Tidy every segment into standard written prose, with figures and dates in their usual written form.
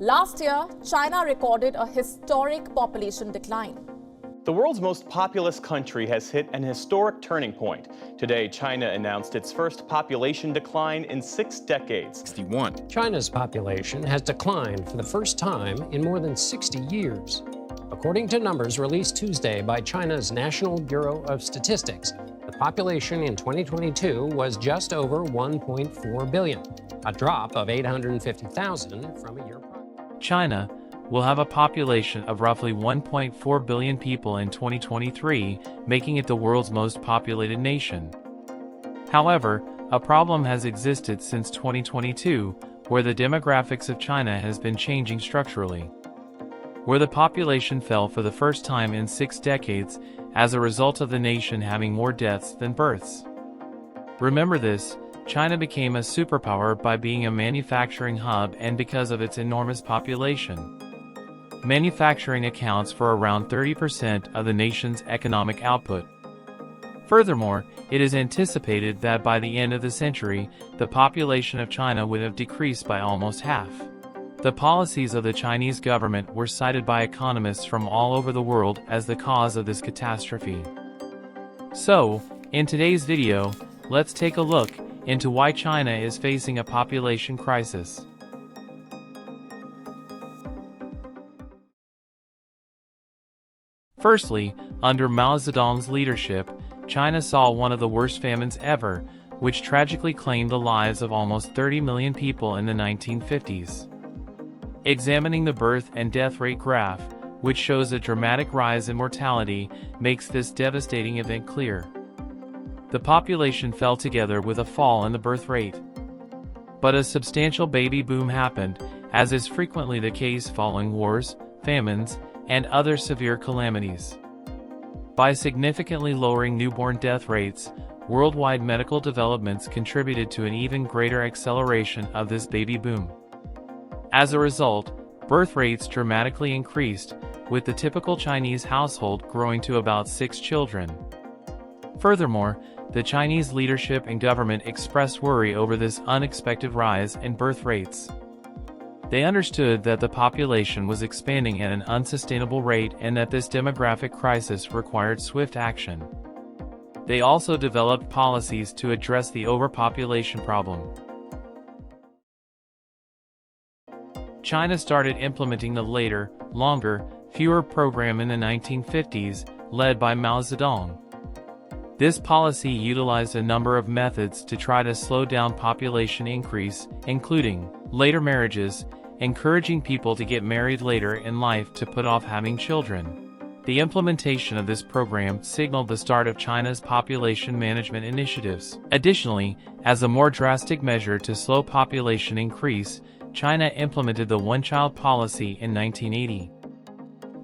Last year, China recorded a historic population decline. The world's most populous country has hit an historic turning point. Today, China announced its first population decline in 6 decades. 61. China's population has declined for the first time in more than 60 years. According to numbers released Tuesday by China's National Bureau of Statistics, the population in 2022 was just over 1.4 billion, a drop of 850,000 from a year prior. China will have a population of roughly 1.4 billion people in 2023, making it the world's most populated nation. However, a problem has existed since 2022, where the demographics of China has been changing structurally, where the population fell for the first time in 6 decades as a result of the nation having more deaths than births. Remember this, China became a superpower by being a manufacturing hub and because of its enormous population. Manufacturing accounts for around 30% of the nation's economic output. Furthermore, it is anticipated that by the end of the century, the population of China would have decreased by almost half. The policies of the Chinese government were cited by economists from all over the world as the cause of this catastrophe. So, in today's video, let's take a look into why China is facing a population crisis. Firstly, under Mao Zedong's leadership, China saw one of the worst famines ever, which tragically claimed the lives of almost 30 million people in the 1950s. Examining the birth and death rate graph, which shows a dramatic rise in mortality, makes this devastating event clear. The population fell together with a fall in the birth rate. But a substantial baby boom happened, as is frequently the case following wars, famines, and other severe calamities. By significantly lowering newborn death rates, worldwide medical developments contributed to an even greater acceleration of this baby boom. As a result, birth rates dramatically increased, with the typical Chinese household growing to about 6 children. Furthermore, the Chinese leadership and government expressed worry over this unexpected rise in birth rates. They understood that the population was expanding at an unsustainable rate and that this demographic crisis required swift action. They also developed policies to address the overpopulation problem. China started implementing the later, longer, fewer program in the 1950s, led by Mao Zedong. This policy utilized a number of methods to try to slow down population increase, including later marriages, encouraging people to get married later in life to put off having children. The implementation of this program signaled the start of China's population management initiatives. Additionally, as a more drastic measure to slow population increase, China implemented the one-child policy in 1980.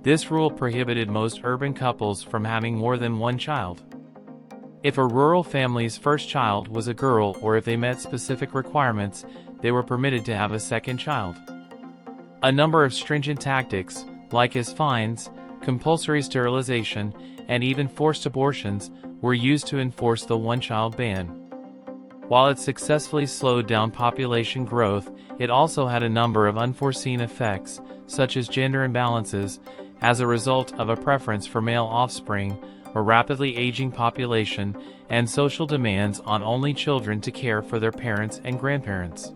This rule prohibited most urban couples from having more than one child. If a rural family's first child was a girl or if they met specific requirements, they were permitted to have a second child. A number of stringent tactics, like as fines, compulsory sterilization, and even forced abortions, were used to enforce the one-child ban. While it successfully slowed down population growth, it also had a number of unforeseen effects, such as gender imbalances, as a result of a preference for male offspring, a rapidly aging population, and social demands on only children to care for their parents and grandparents.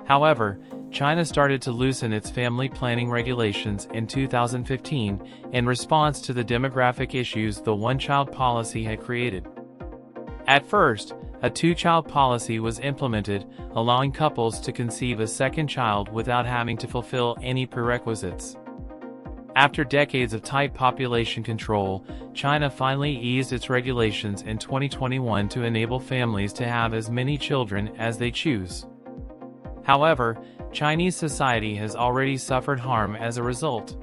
However, China started to loosen its family planning regulations in 2015 in response to the demographic issues the one-child policy had created. At first, a two-child policy was implemented, allowing couples to conceive a second child without having to fulfill any prerequisites. After decades of tight population control, China finally eased its regulations in 2021 to enable families to have as many children as they choose. However, Chinese society has already suffered harm as a result.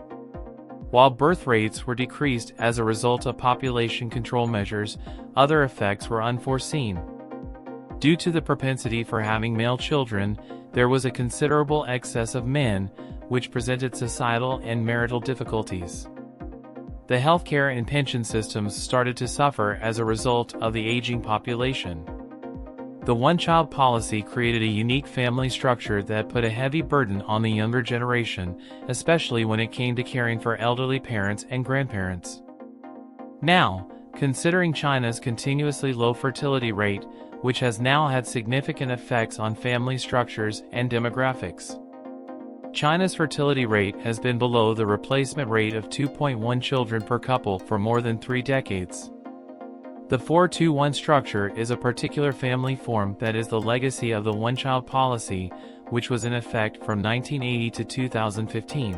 While birth rates were decreased as a result of population control measures, other effects were unforeseen. Due to the propensity for having male children, there was a considerable excess of men, which presented societal and marital difficulties. The healthcare and pension systems started to suffer as a result of the aging population. The one-child policy created a unique family structure that put a heavy burden on the younger generation, especially when it came to caring for elderly parents and grandparents. Now, considering China's continuously low fertility rate, which has now had significant effects on family structures and demographics. China's fertility rate has been below the replacement rate of 2.1 children per couple for more than 3 decades. The 4-2-1 structure is a particular family form that is the legacy of the one-child policy, which was in effect from 1980 to 2015.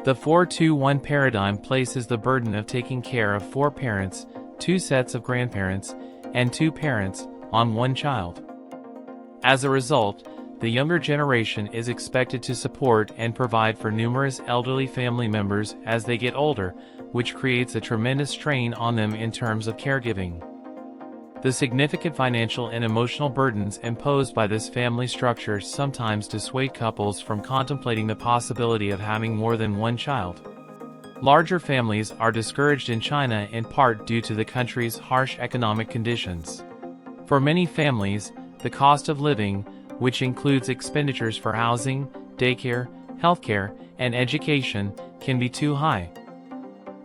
The 4-2-1 paradigm places the burden of taking care of 4 parents, 2 sets of grandparents, and 2 parents on one child. As a result, the younger generation is expected to support and provide for numerous elderly family members as they get older, which creates a tremendous strain on them in terms of caregiving. The significant financial and emotional burdens imposed by this family structure sometimes dissuade couples from contemplating the possibility of having more than one child. Larger families are discouraged in China in part due to the country's harsh economic conditions. For many families, the cost of living, which includes expenditures for housing, daycare, healthcare, and education, can be too high.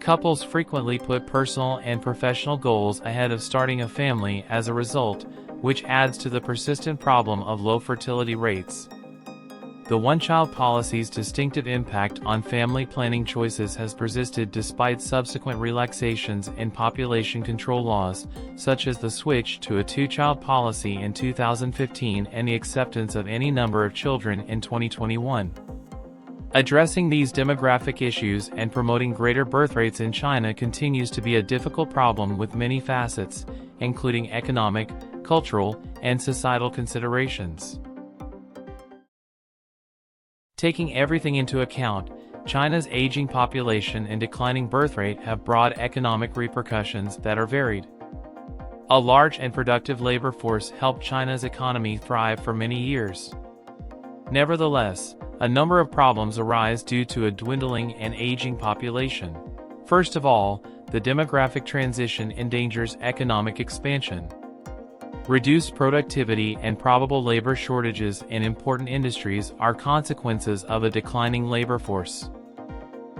Couples frequently put personal and professional goals ahead of starting a family as a result, which adds to the persistent problem of low fertility rates. The one-child policy's distinctive impact on family planning choices has persisted despite subsequent relaxations in population control laws, such as the switch to a 2-child policy in 2015 and the acceptance of any number of children in 2021. Addressing these demographic issues and promoting greater birth rates in China continues to be a difficult problem with many facets, including economic, cultural, and societal considerations. Taking everything into account, China's aging population and declining birth rate have broad economic repercussions that are varied. A large and productive labor force helped China's economy thrive for many years. Nevertheless, a number of problems arise due to a dwindling and aging population. First of all, the demographic transition endangers economic expansion. Reduced productivity and probable labor shortages in important industries are consequences of a declining labor force.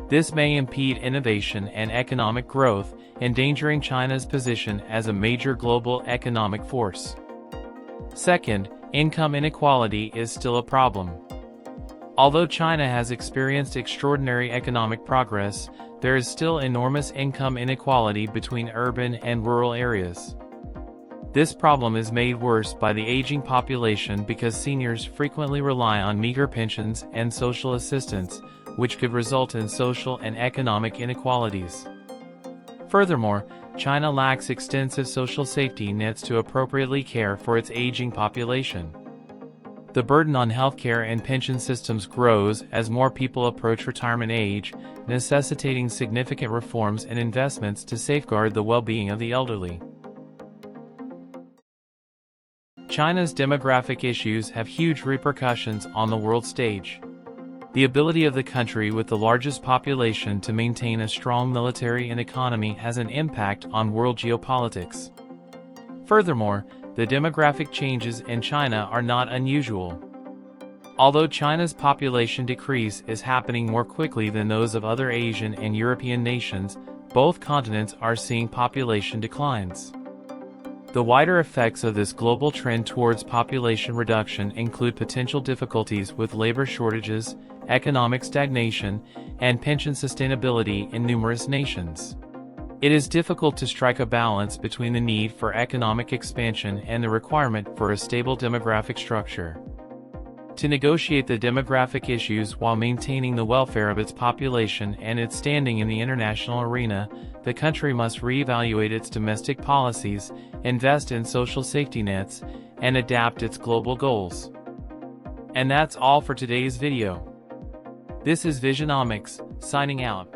This may impede innovation and economic growth, endangering China's position as a major global economic force. Second, income inequality is still a problem. Although China has experienced extraordinary economic progress, there is still enormous income inequality between urban and rural areas. This problem is made worse by the aging population because seniors frequently rely on meager pensions and social assistance, which could result in social and economic inequalities. Furthermore, China lacks extensive social safety nets to appropriately care for its aging population. The burden on healthcare and pension systems grows as more people approach retirement age, necessitating significant reforms and investments to safeguard the well-being of the elderly. China's demographic issues have huge repercussions on the world stage. The ability of the country with the largest population to maintain a strong military and economy has an impact on world geopolitics. Furthermore, the demographic changes in China are not unusual. Although China's population decrease is happening more quickly than those of other Asian and European nations, both continents are seeing population declines. The wider effects of this global trend towards population reduction include potential difficulties with labor shortages, economic stagnation, and pension sustainability in numerous nations. It is difficult to strike a balance between the need for economic expansion and the requirement for a stable demographic structure. To negotiate the demographic issues while maintaining the welfare of its population and its standing in the international arena, the country must reevaluate its domestic policies, invest in social safety nets, and adapt its global goals. And that's all for today's video. This is Visionomics, signing out.